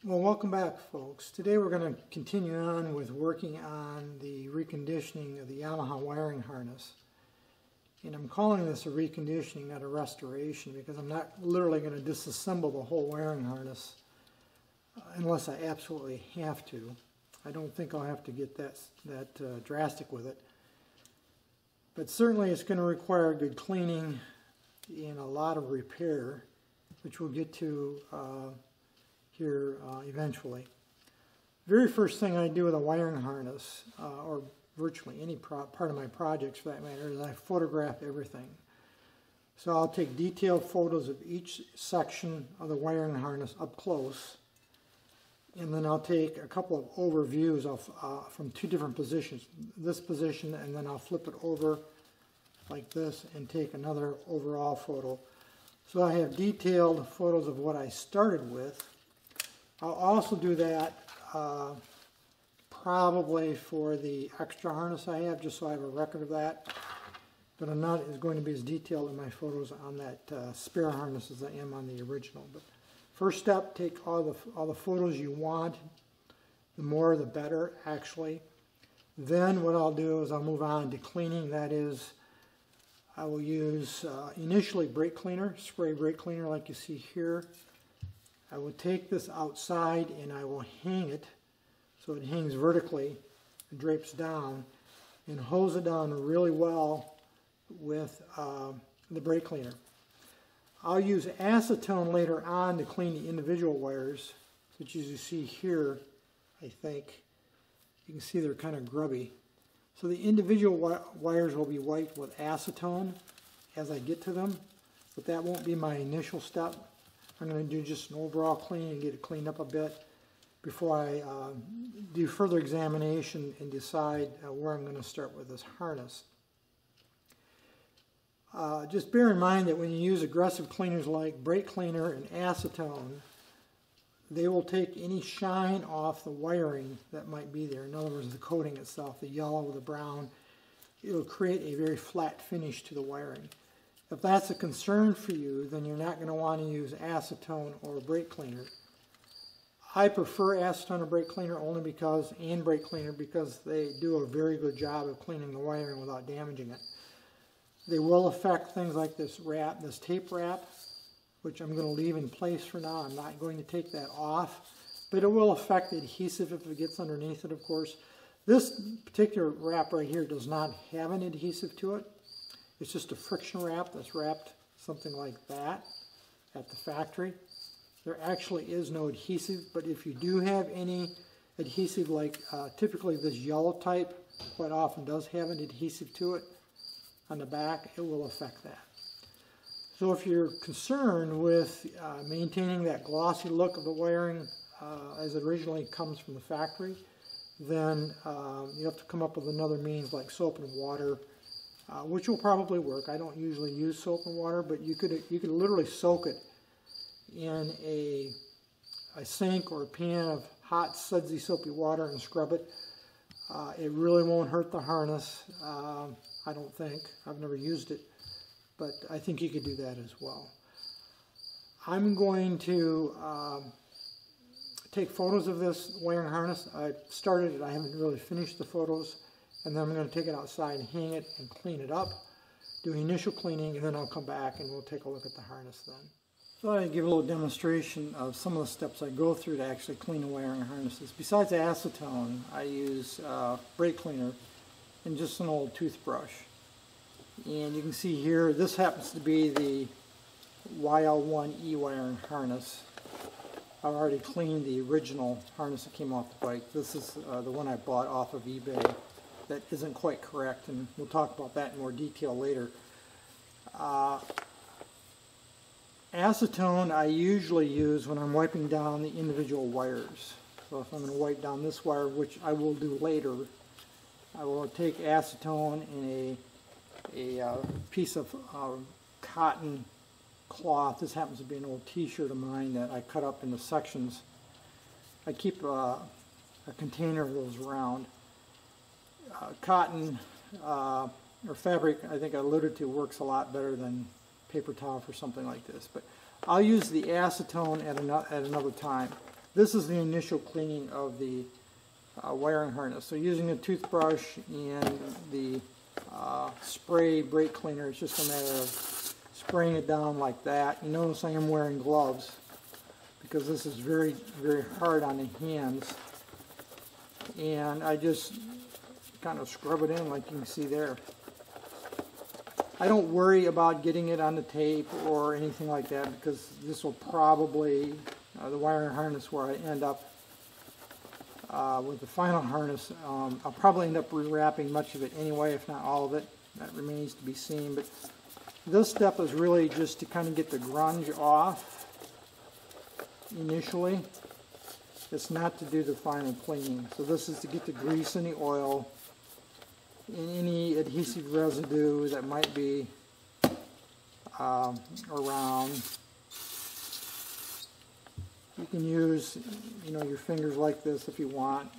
Well, welcome back, folks. Today we're going to continue on with working on the reconditioning of the Yamaha wiring harness. And I'm calling this a reconditioning, not a restoration, because I'm not literally going to disassemble the whole wiring harness unless I absolutely have to. I don't think I'll have to get that drastic with it. But certainly it's going to require good cleaning and a lot of repair, which we'll get to here eventually. Very first thing I do with a wiring harness, or virtually any part of my projects for that matter, is I photograph everything. So I'll take detailed photos of each section of the wiring harness up close, and then I'll take a couple of overviews from two different positions. This position, and then I'll flip it over like this and take another overall photo. So I have detailed photos of what I started with. I'll also do that probably for the extra harness I have, just so I have a record of that. But I'm not going to be as detailed in my photos on that spare harness as I am on the original. But first step, take all the photos you want. The more the better, actually. Then what I'll do is I'll move on to cleaning. That is, I will use initially brake cleaner, spray brake cleaner like you see here. I will take this outside and I will hang it so it hangs vertically, it drapes down, and hose it down really well with the brake cleaner. I'll use acetone later on to clean the individual wires, which as you see here, I think, you can see they're kind of grubby. So the individual wires will be wiped with acetone as I get to them, but that won't be my initial step. I'm going to do just an overall clean and get it cleaned up a bit before I do further examination and decide where I'm going to start with this harness. Just bear in mind that when you use aggressive cleaners like brake cleaner and acetone, they will take any shine off the wiring that might be there. In other words, the coating itself, the yellow, the brown. It will create a very flat finish to the wiring. If that's a concern for you, then you're not going to want to use acetone or brake cleaner. I prefer acetone or brake cleaner only because they do a very good job of cleaning the wiring without damaging it. They will affect things like this wrap, this tape wrap, which I'm going to leave in place for now. I'm not going to take that off, but it will affect the adhesive if it gets underneath it, of course. This particular wrap right here does not have an adhesive to it. It's just a friction wrap that's wrapped something like that at the factory. There actually is no adhesive, but if you do have any adhesive, like typically this yellow type quite often does have an adhesive to it on the back, it will affect that. So if you're concerned with maintaining that glossy look of the wiring as it originally comes from the factory, then you have to come up with another means like soap and water, which will probably work. I don't usually use soap and water, but you could literally soak it in a sink or a pan of hot, sudsy, soapy water and scrub it. It really won't hurt the harness, I don't think. I've never used it, but I think you could do that as well. I'm going to take photos of this wiring harness. I started it, I haven't really finished the photos. And then I'm going to take it outside and hang it and clean it up, do initial cleaning, and then I'll come back and we'll take a look at the harness then. So I'll give a little demonstration of some of the steps I go through to actually clean the wiring harnesses. Besides acetone, I use brake cleaner and just an old toothbrush. And you can see here, this happens to be the YL1 E-wiring harness. I've already cleaned the original harness that came off the bike. This is the one I bought off of eBay. That isn't quite correct, and we'll talk about that in more detail later. Acetone I usually use when I'm wiping down the individual wires. So if I'm going to wipe down this wire, which I will do later, I will take acetone in a piece of cotton cloth. This happens to be an old t-shirt of mine that I cut up into sections. I keep a container of those around. Cotton or fabric, I think I alluded to, works a lot better than paper towel for something like this. But I'll use the acetone at another time. this is the initial cleaning of the wiring harness. So using a toothbrush and the spray brake cleaner, it's just a matter of spraying it down like that. You notice I am wearing gloves because this is very, very hard on the hands. And I just kind of scrub it in like you can see there. I don't worry about getting it on the tape or anything like that because this will probably, the wiring harness where I end up with the final harness, I'll probably end up rewrapping much of it anyway, if not all of it. That remains to be seen. But this step is really just to kind of get the grunge off initially. It's not to do the final cleaning. So this is to get the grease and the oil and any adhesive residue that might be around. You can use, your fingers like this if you want.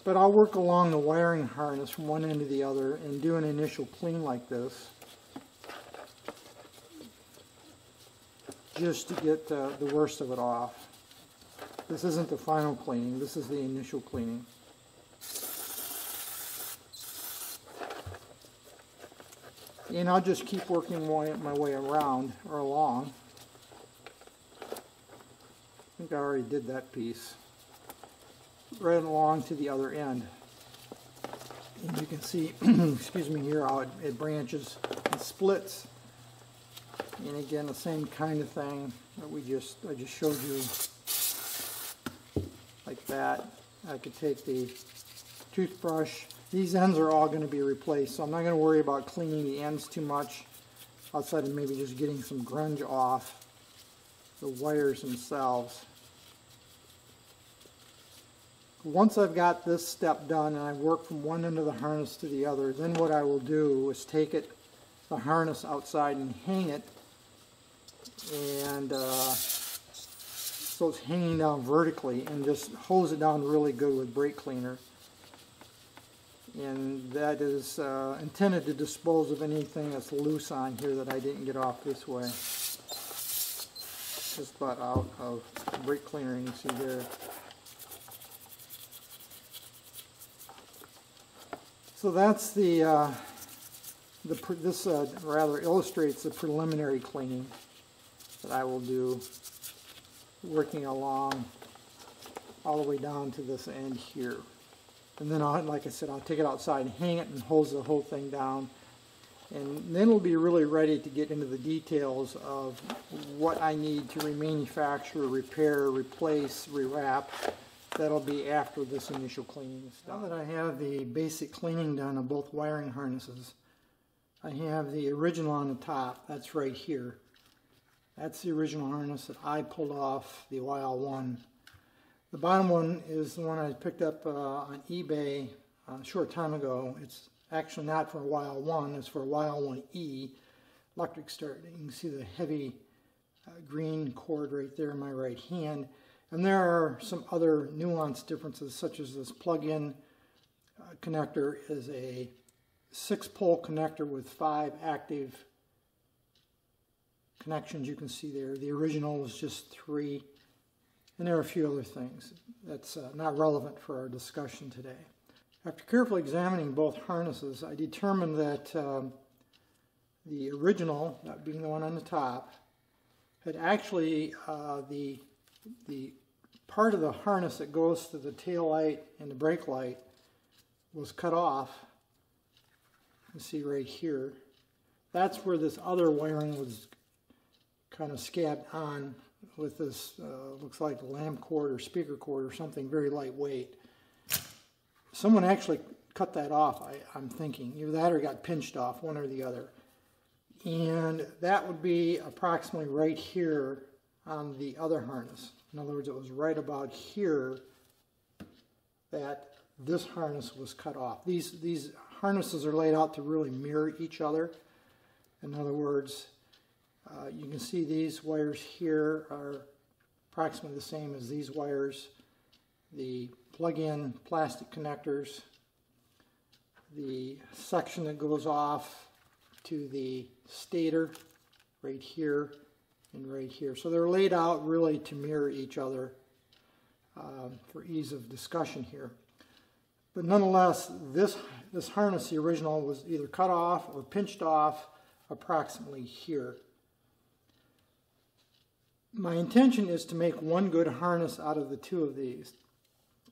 But I'll work along the wiring harness from one end to the other and do an initial clean like this, just to get the worst of it off. This isn't the final cleaning, this is the initial cleaning. And I'll just keep working my way around or along. I think I already did that piece. Right along to the other end. And you can see, excuse me, here how it branches and splits. And again, the same kind of thing that I just showed you, like that. I could take the toothbrush. These ends are all going to be replaced, so I'm not going to worry about cleaning the ends too much, outside of maybe just getting some grunge off the wires themselves. Once I've got this step done and I work from one end of the harness to the other, then what I will do is take the harness outside and hang it, and so it's hanging down vertically, and just hose it down really good with brake cleaner. And that is intended to dispose of anything that's loose on here that I didn't get off this way. Just got out of brake cleaner, you can see there. So that's this rather illustrates the preliminary cleaning that I will do, working along all the way down to this end here. And then, like I said, I'll take it outside and hang it and hose the whole thing down. And then we'll be really ready to get into the details of what I need to remanufacture, repair, replace, rewrap. That'll be after this initial cleaning is done. Now that I have the basic cleaning done of both wiring harnesses, I have the original on the top. That's right here. That's the original harness that I pulled off the YL1. The bottom one is the one I picked up on eBay a short time ago. It's actually not for a YL1, it's for a YL1E electric start. You can see the heavy green cord right there in my right hand. And there are some other nuanced differences, such as this plug-in connector is a 6-pole connector with 5 active connections you can see there. The original was just 3. And there are a few other things that's not relevant for our discussion today. After carefully examining both harnesses, I determined that the original, that being the one on the top, had actually the part of the harness that goes to the tail light and the brake light was cut off. You can see right here. That's where this other wiring was kind of scabbed on with this, looks like a lamp cord or speaker cord or something very lightweight. Someone actually cut that off, I'm thinking. Either that or got pinched off, one or the other. And that would be approximately right here on the other harness. In other words, it was right about here that this harness was cut off. These harnesses are laid out to really mirror each other. In other words, you can see these wires here are approximately the same as these wires. The plug-in plastic connectors, the section that goes off to the stator right here, and right here. So they're laid out really to mirror each other for ease of discussion here. But nonetheless, this harness, the original, was either cut off or pinched off approximately here. My intention is to make one good harness out of the two of these.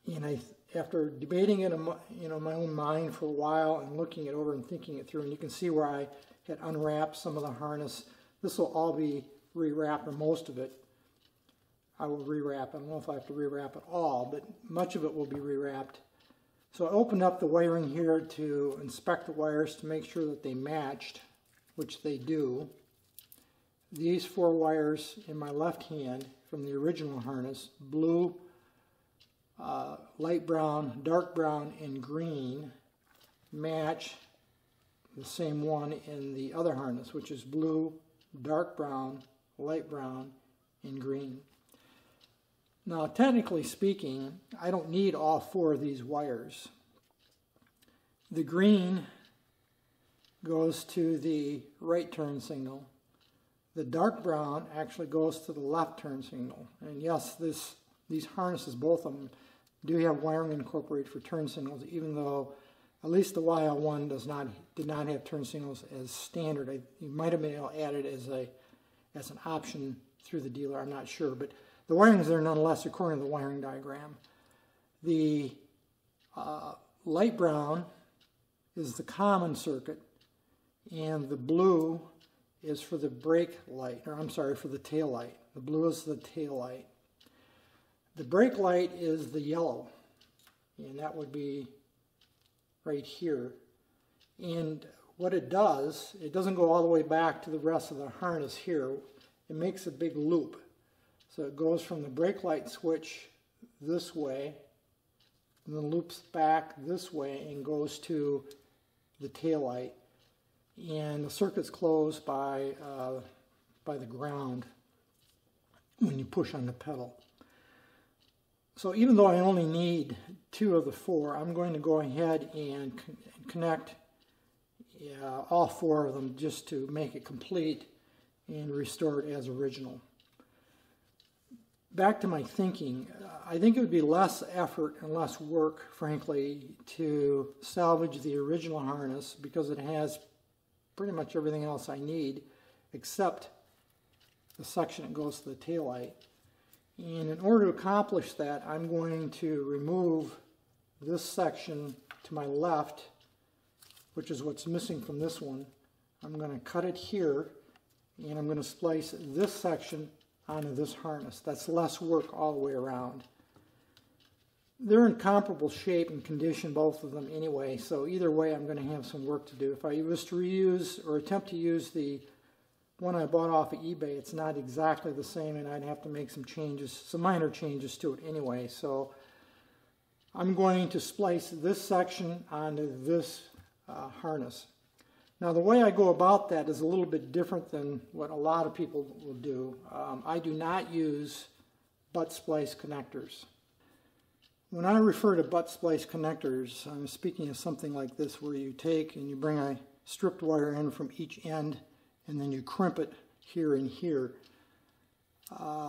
And after debating it in my own mind for a while and looking it over and thinking it through, and you can see where I had unwrapped some of the harness. This will all be rewrapped, or most of it. I will rewrap. I don't know if I have to rewrap it all, but much of it will be rewrapped. So I opened up the wiring here to inspect the wires to make sure that they matched, which they do. These 4 wires in my left hand from the original harness, blue, light brown, dark brown, and green, match the same one in the other harness, which is blue, dark brown, light brown, and green. Now, technically speaking, I don't need all 4 of these wires. The green goes to the right turn signal. The dark brown actually goes to the left turn signal. And yes, these harnesses, both of them, do have wiring incorporated for turn signals, even though at least the YL1 did not have turn signals as standard. You might have been able to add it as an option through the dealer, I'm not sure. But the wiring is there nonetheless according to the wiring diagram. The light brown is the common circuit, and the blue is for the brake light, or I'm sorry, for the tail light. The blue is the tail light. The brake light is the yellow, and that would be right here. And what it does, it doesn't go all the way back to the rest of the harness here. It makes a big loop. So it goes from the brake light switch this way, and then loops back this way and goes to the tail light. And the circuit's closed by the ground when you push on the pedal. So even though I only need 2 of the 4, I'm going to go ahead and connect all 4 of them just to make it complete and restore it as original. Back to my thinking, I think it would be less effort and less work, frankly, to salvage the original harness because it has pretty much everything else I need except the section that goes to the taillight. And in order to accomplish that, I'm going to remove this section to my left, which is what's missing from this one. I'm going to cut it here, and I'm going to splice this section onto this harness. That's less work all the way around. They're in comparable shape and condition, both of them anyway, so either way I'm going to have some work to do. If I was to reuse or attempt to use the one I bought off of eBay, it's not exactly the same, and I'd have to make some changes, some minor changes to it anyway. So I'm going to splice this section onto this harness. Now the way I go about that is a little bit different than what a lot of people will do. I do not use butt splice connectors. When I refer to butt splice connectors, I'm speaking of something like this, where you take and you bring a stripped wire in from each end and then you crimp it here and here.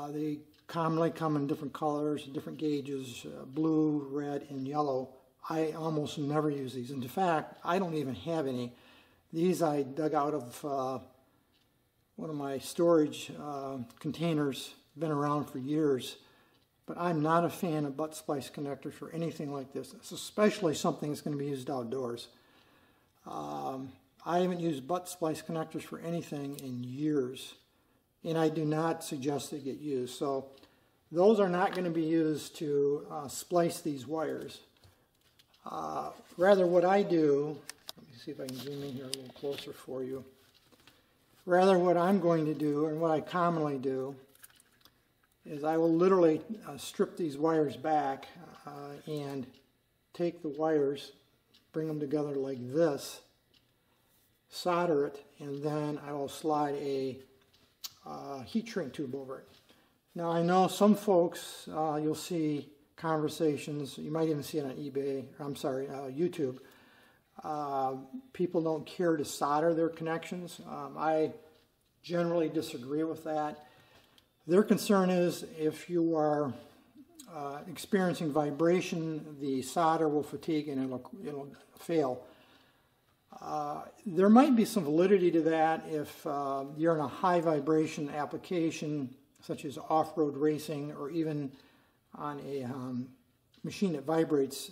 They commonly come in different colors, different gauges, blue, red, and yellow. I almost never use these. In fact, I don't even have any. These I dug out of one of my storage containers, been around for years. But I'm not a fan of butt splice connectors for anything like this. It's especially something that's going to be used outdoors. I haven't used butt splice connectors for anything in years, and I do not suggest they get used. So those are not going to be used to splice these wires. Rather, what I do, let me see if I can zoom in here a little closer for you. Rather, what I'm going to do, and what I commonly do, is I will literally strip these wires back and take the wires, bring them together like this, solder it, and then I will slide a heat shrink tube over it. Now I know some folks, you'll see conversations, you might even see it on eBay, I'm sorry, YouTube. People don't care to solder their connections. I generally disagree with that. Their concern is if you are experiencing vibration, the solder will fatigue and it'll fail. There might be some validity to that if you're in a high vibration application, such as off-road racing, or even on a machine that vibrates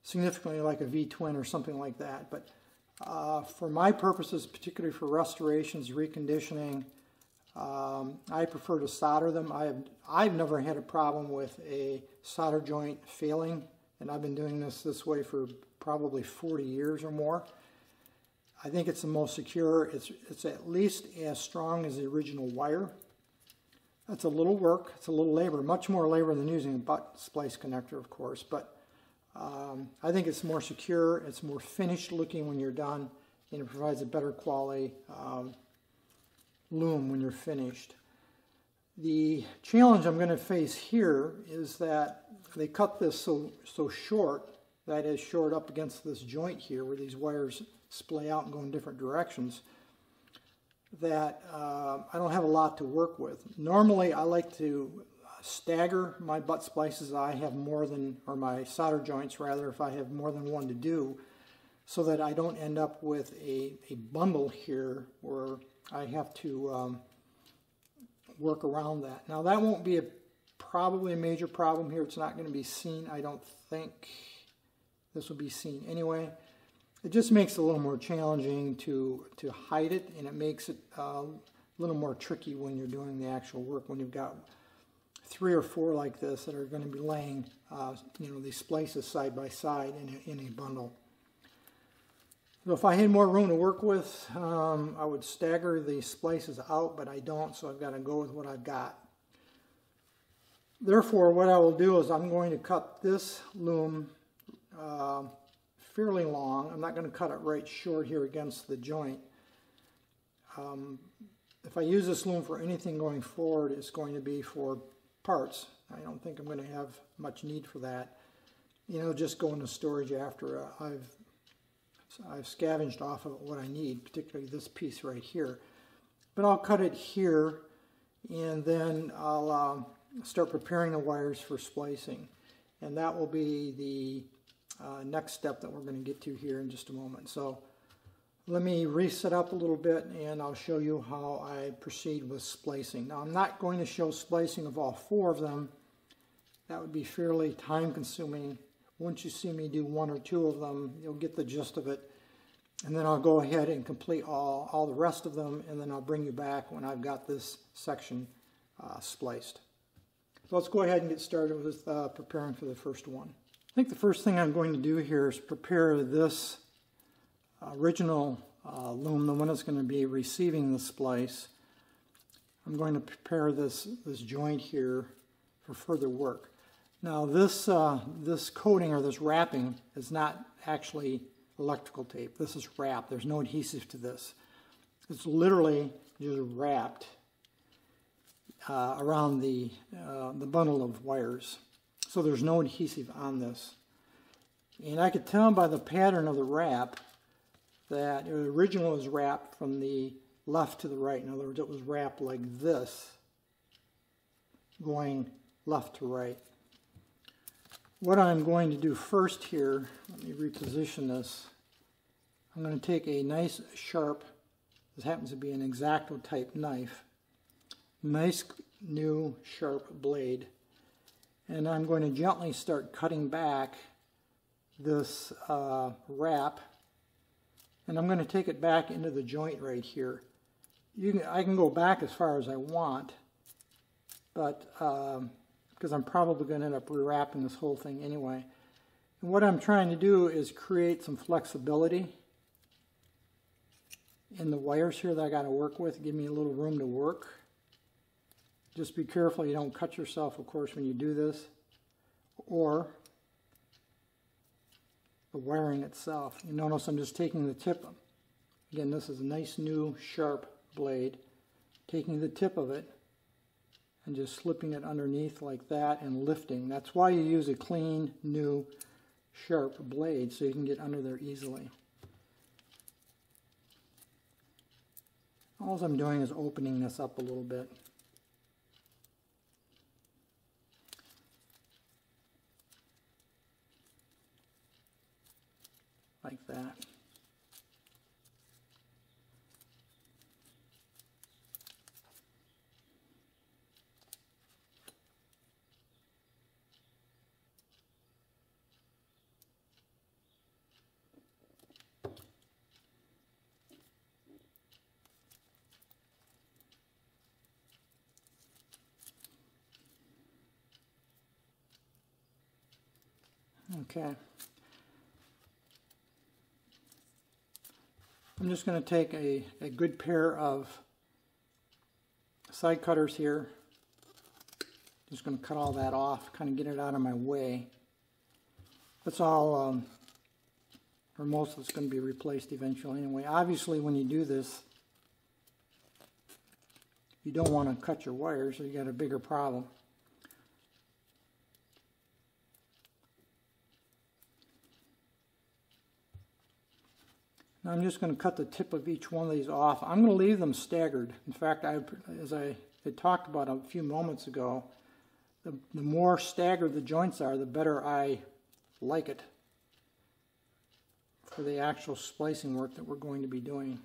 significantly, like a V-twin or something like that. But for my purposes, particularly for restorations, reconditioning, I prefer to solder them. I've never had a problem with a solder joint failing, and I've been doing this way for probably 40 years or more. I think it's the most secure. It's at least as strong as the original wire. That's a little work. It's a little labor, much more labor than using a butt splice connector, of course. But I think it's more secure. It's more finished looking when you're done, and it provides a better quality loom when you're finished. The challenge I'm going to face here is that they cut this so short, that is short up against this joint here where these wires splay out and go in different directions, that I don't have a lot to work with. Normally I like to stagger my butt splices. I have more than, or my solder joints rather, if I have more than one to do, so that I don't end up with a bundle here where I have to work around that. Now that won't be probably a major problem here. It's not going to be seen. I don't think this will be seen anyway. It just makes it a little more challenging to hide it, and it makes it a little more tricky when you're doing the actual work, when you've got 3 or 4 like this that are going to be laying these splices side by side in a bundle. So if I had more room to work with, I would stagger the splices out, but I don't, so I've got to go with what I've got. Therefore, what I will do is I'm going to cut this loom fairly long. I'm not going to cut it right short here against the joint. If I use this loom for anything going forward, it's going to be for parts. I don't think I'm going to have much need for that. Just go into storage after I've scavenged off of what I need, particularly this piece right here. But I'll cut it here, and then I'll start preparing the wires for splicing. And that will be the next step that we're going to get to here in just a moment. So let me reset up a little bit, and I'll show you how I proceed with splicing. Now I'm not going to show splicing of all 4 of them. That would be fairly time consuming. Once you see me do 1 or 2 of them, you'll get the gist of it. And then I'll go ahead and complete all the rest of them, and then I'll bring you back when I've got this section spliced. So let's go ahead and get started with preparing for the first one. I think the first thing I'm going to do here is prepare this original loom, the one that's going to be receiving the splice. I'm going to prepare this joint here for further work. Now this coating, or this wrapping, is not actually electrical tape. This is wrapped. There's no adhesive to this. It's literally just wrapped around the bundle of wires. So there's no adhesive on this. And I could tell by the pattern of the wrap that the original was wrapped from the left to the right. In other words, it was wrapped like this, going left to right. What I'm going to do first here, let me reposition this. I'm going to take a nice sharp, this happens to be an X-Acto type knife, nice new sharp blade, and I'm going to gently start cutting back this wrap, and I'm going to take it back into the joint right here. I can go back as far as I want, but because I'm probably going to end up rewrapping this whole thing anyway. And what I'm trying to do is create some flexibility in the wires here that I got to work with, give me a little room to work. Just be careful you don't cut yourself, of course, when you do this, or the wiring itself. You notice I'm just taking the tip. Again, this is a nice new sharp blade. Taking the tip of it and just slipping it underneath like that and lifting. That's why you use a clean, new, sharp blade, so you can get under there easily. All I'm doing is opening this up a little bit. like that. Okay. I'm just going to take a good pair of side cutters here. Just going to cut all that off, kind of get it out of my way. That's all, or most of it's going to be replaced eventually anyway. Obviously, when you do this, you don't want to cut your wires, or you got a bigger problem. Now I'm just going to cut the tip of each one of these off. I'm going to leave them staggered. In fact, as I had talked about a few moments ago, the more staggered the joints are, the better I like it for the actual splicing work that we're going to be doing.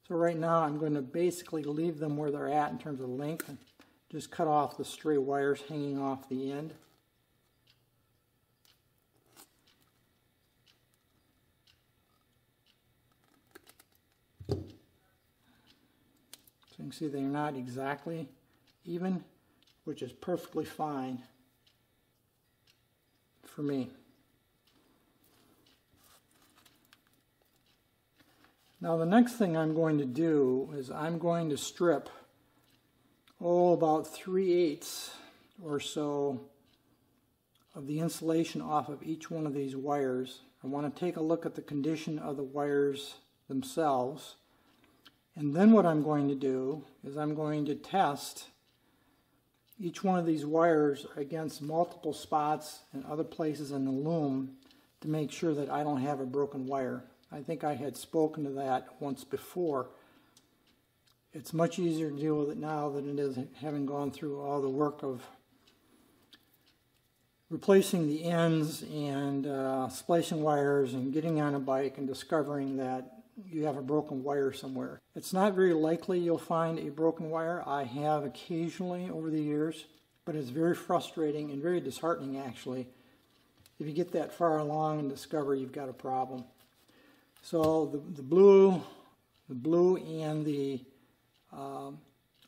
So right now I'm going to basically leave them where they're at in terms of length and just cut off the stray wires hanging off the end. So you can see they're not exactly even, which is perfectly fine for me. Now the next thing I'm going to do is I'm going to strip about 3/8 or so of the insulation off of each one of these wires. I want to take a look at the condition of the wires themselves, and then what I'm going to do is I'm going to test each one of these wires against multiple spots and other places in the loom to make sure that I don't have a broken wire. I think I had spoken to that once before. It's much easier to deal with it now than it is having gone through all the work of replacing the ends and splicing wires and getting on a bike and discovering that you have a broken wire somewhere. It's not very likely you'll find a broken wire. I have occasionally over the years, but it's very frustrating and very disheartening actually if you get that far along and discover you've got a problem. So the blue and the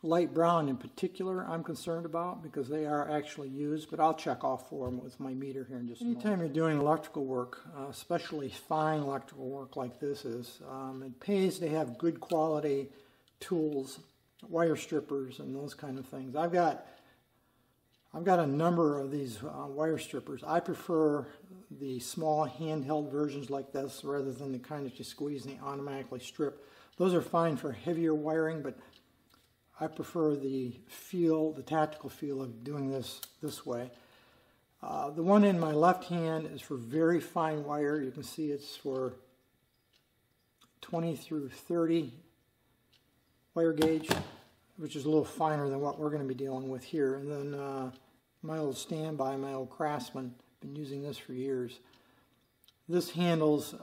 light brown in particular I'm concerned about because they are actually used, but I'll check all four of them with my meter here in just a moment. Anytime you're doing electrical work, especially fine electrical work like this is, it pays to have good quality tools, wire strippers and those kind of things. I've got a number of these wire strippers. I prefer the small handheld versions like this rather than the kind that you squeeze and they automatically strip. Those are fine for heavier wiring, but I prefer the feel, the tactical feel of doing this way. The one in my left hand is for very fine wire. You can see it's for 20 through 30 wire gauge, which is a little finer than what we're going to be dealing with here. And then my old standby, my old Craftsman, been using this for years. This handles,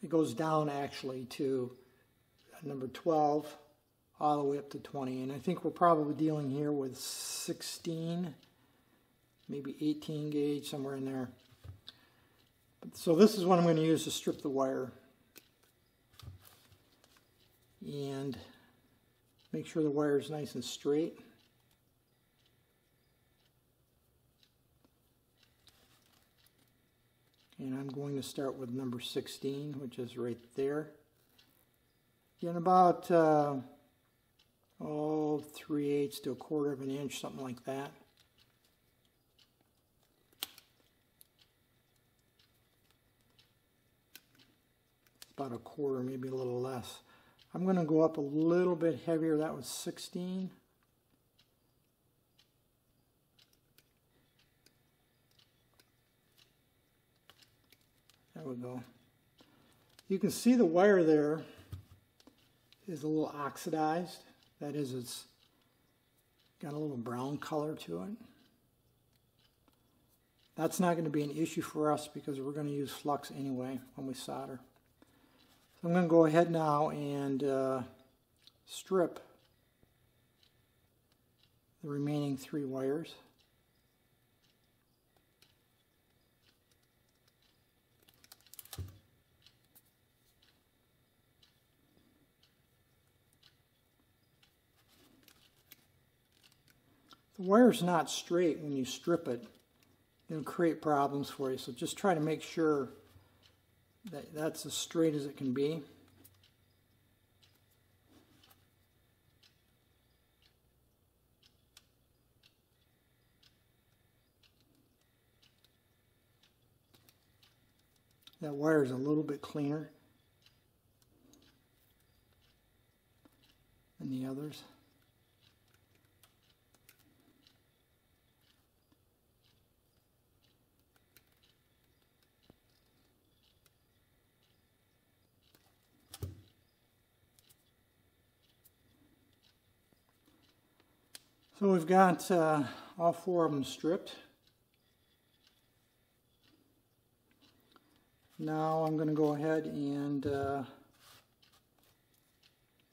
it goes down actually to number 12 all the way up to 20. And I think we're probably dealing here with 16, maybe 18 gauge, somewhere in there. So this is what I'm going to use to strip the wire. And make sure the wire is nice and straight. And I'm going to start with number 16, which is right there. Get about 3/8 to 1/4 of an inch, something like that. About 1/4, maybe a little less. I'm going to go up a little bit heavier. That was 16. There we go. You can see the wire there is a little oxidized. That is, it's got a little brown color to it. That's not going to be an issue for us because we're going to use flux anyway when we solder. So I'm going to go ahead now and strip the remaining 3 wires. The wire's not straight when you strip it. It'll create problems for you, so just try to make sure that that's as straight as it can be. That wire is a little bit cleaner than the others. So we've got all 4 of them stripped. Now I'm going to go ahead and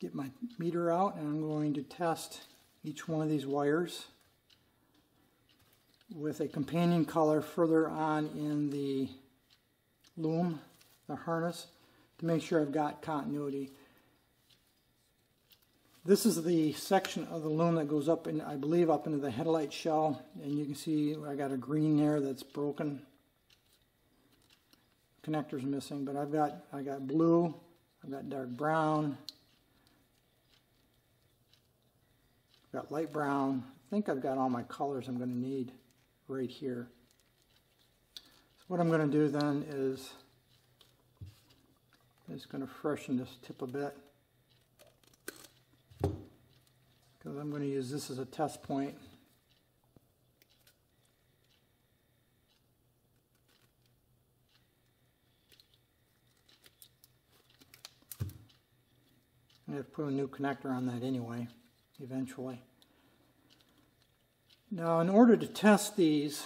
get my meter out, and I'm going to test each one of these wires with a companion color further on in the loom, the harness, to make sure I've got continuity. This is the section of the loom that goes up, I believe, up into the headlight shell, and you can see I got a green there that's broken. Connector's missing, but I got blue, I've got dark brown, I've got light brown. I think I've got all my colors I'm going to need right here. So what I'm going to do then is I'm just going to freshen this tip a bit, because I'm going to use this as a test point. I have to put a new connector on that anyway, eventually. Now, in order to test these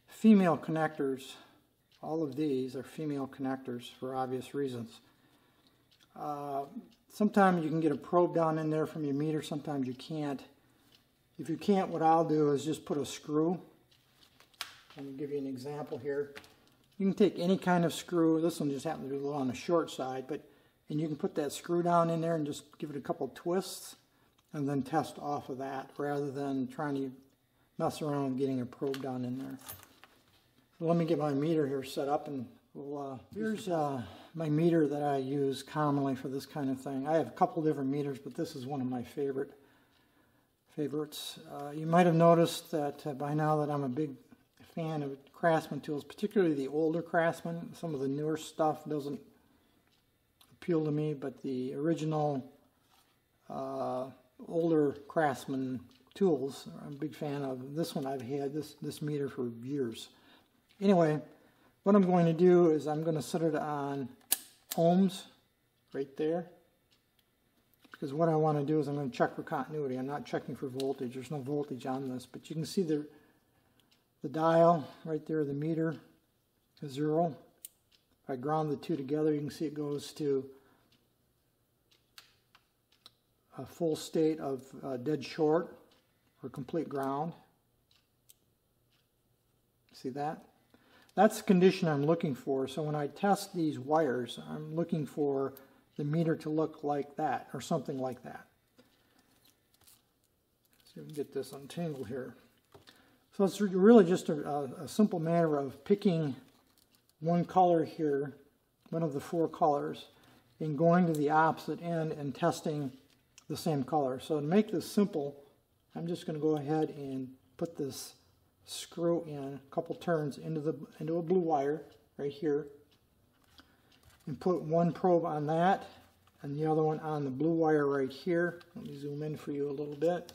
female connectors, all of these are female connectors for obvious reasons. Sometimes you can get a probe down in there from your meter, sometimes you can't. If you can't, what I'll do is just put a screw. Let me give you an example here. You can take any kind of screw. This one just happens to be a little on the short side, and you can put that screw down in there and just give it a couple twists and then test off of that rather than trying to mess around with getting a probe down in there. So let me get my meter here set up, and here's my meter that I use commonly for this kind of thing. I have a couple different meters, but this is one of my favorites. You might have noticed that by now that I'm a big fan of Craftsman tools, particularly the older Craftsman. Some of the newer stuff doesn't appeal to me, but the original older Craftsman tools I'm a big fan of. This one I've had this meter for years. Anyway, what I'm going to do is I'm going to set it on ohms right there, because what I want to do is I'm going to check for continuity. I'm not checking for voltage. There's no voltage on this, but you can see the dial right there, the meter is 0. If I ground the two together, you can see it goes to a full state of dead short or complete ground. See that? That's the condition I'm looking for. So when I test these wires, I'm looking for the meter to look like that or something like that. So we can get this untangled here. So it's really just a simple matter of picking one color here, one of the 4 colors, and going to the opposite end and testing the same color. So to make this simple, I'm just going to go ahead and put this screw in a couple turns into a blue wire right here, and put one probe on that and the other one on the blue wire right here. Let me zoom in for you a little bit.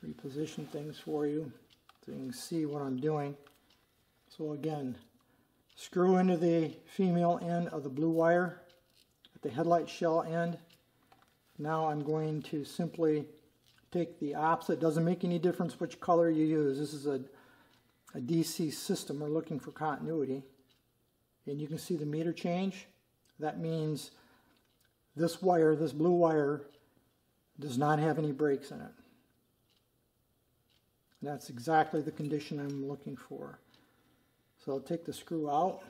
Reposition things for you so you can see what I'm doing. So again, screw into the female end of the blue wire at the headlight shell end. Now I'm going to simply take the opposite. Doesn't make any difference which color you use. This is a DC system. We're looking for continuity. And you can see the meter change. That means this wire, this blue wire, does not have any breaks in it. That's exactly the condition I'm looking for. So I'll take the screw out.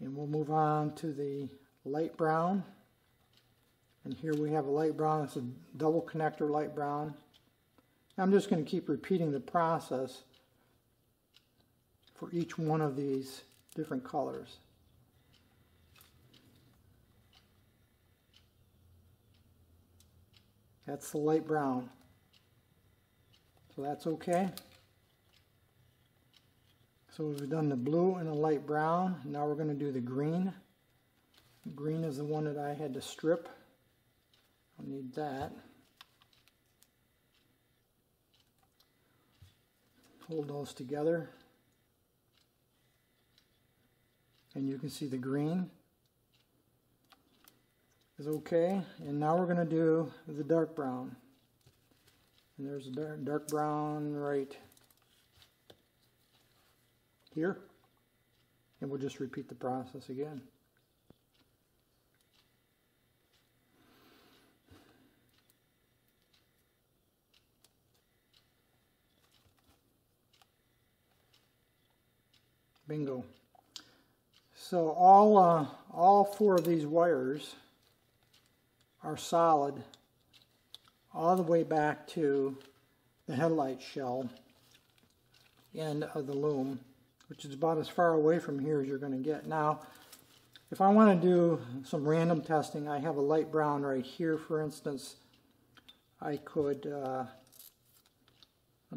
And we'll move on to the light brown. And here we have a light brown. It's a double connector light brown. I'm just going to keep repeating the process for each one of these different colors. That's the light brown. So that's okay. So we've done the blue and the light brown. Now we're going to do the green. The green is the one that I had to strip. I'll need that. Hold those together. And you can see the green is okay. And now we're going to do the dark brown. And there's a dark brown right here. And we'll just repeat the process again. Bingo. So all four of these wires are solid all the way back to the headlight shell end of the loom, which is about as far away from here as you're going to get. Now, if I want to do some random testing, I have a light brown right here, for instance. I could, let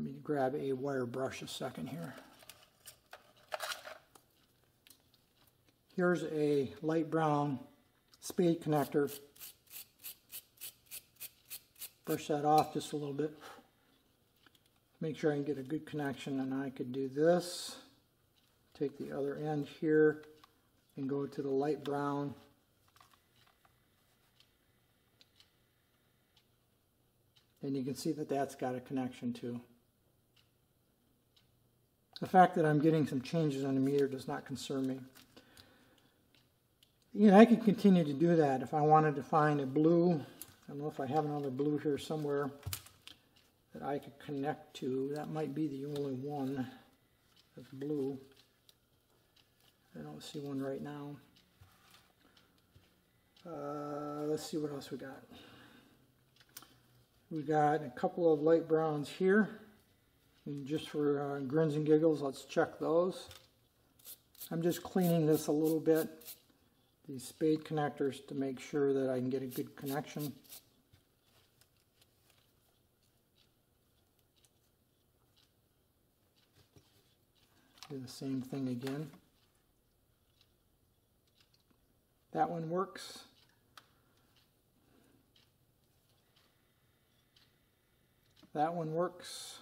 me grab a wire brush a second here. Here's a light brown spade connector. Brush that off just a little bit. Make sure I can get a good connection, and I could do this. Take the other end here and go to the light brown. And you can see that that's got a connection too. The fact that I'm getting some changes on the meter does not concern me. You know, I could continue to do that if I wanted to find a blue. I don't know if I have another blue here somewhere that I could connect to. That might be the only one that's blue. I don't see one right now. Let's see what else we got. We got a couple of light browns here. And just for grins and giggles, let's check those. I'm just cleaning this a little bit, these spade connectors, to make sure that I can get a good connection. Do the same thing again. That one works. That one works.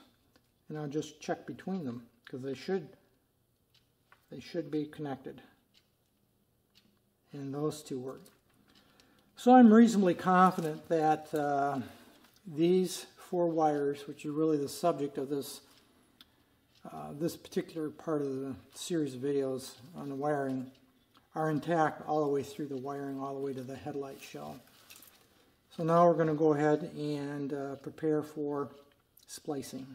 And I'll just check between them because they should be connected. And those two work. So I'm reasonably confident that these four wires, which are really the subject of this this particular part of the series of videos on the wiring, are intact all the way through the wiring, all the way to the headlight shell. So now we're going to go ahead and prepare for splicing.